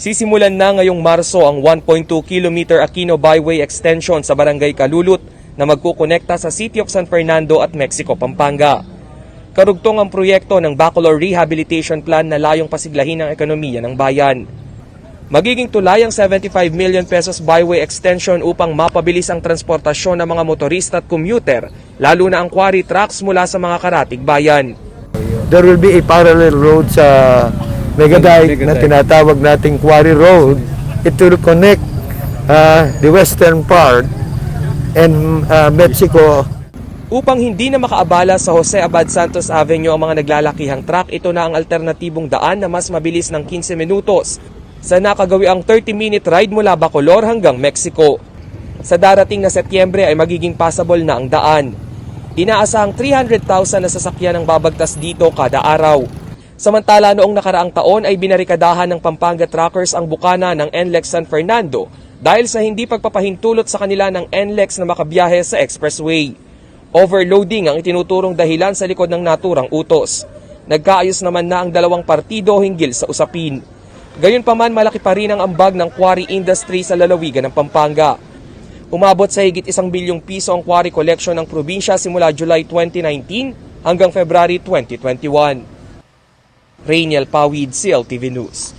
Sisimulan na ngayong Marso ang 1.2 km Aquino Byway Extension sa Barangay Kalulot na magkukonekta sa City of San Fernando at Mexico, Pampanga. Karugtong ang proyekto ng Bacolor Rehabilitation Plan na layong pasiglahin ang ekonomiya ng bayan. Magiging tulay ang 75 million pesos byway extension upang mapabilis ang transportasyon ng mga motorista at commuter, lalo na ang quarry trucks mula sa mga karatig bayan. There will be a parallel road sa Megadike na tinatawag nating Quarry Road. It will connect the western part and Mexico. Upang hindi na makaabala sa Jose Abad Santos Avenue ang mga naglalakihang truck, ito na ang alternatibong daan na mas mabilis ng 15 minutos sa nakagawiang 30-minute ride mula Bacolor hanggang Mexico. Sa darating na Setyembre ay magiging passable na ang daan. Inaasahang 300,000 na sasakyan ang babagtas dito kada araw. Samantala noong nakaraang taon ay binarikadahan ng Pampanga Truckers ang bukana ng NLEX San Fernando dahil sa hindi pagpapahintulot sa kanila ng NLEX na makabiyahe sa expressway. Overloading ang itinuturong dahilan sa likod ng naturang utos. Nagkaayos naman na ang dalawang partido hinggil sa usapin. Gayunpaman, malaki pa rin ang ambag ng quarry industry sa lalawigan ng Pampanga. Umabot sa higit 1 bilyong piso ang quarry collection ng probinsya simula July 2019 hanggang February 2021. Rainiel Pawid, CLTV News.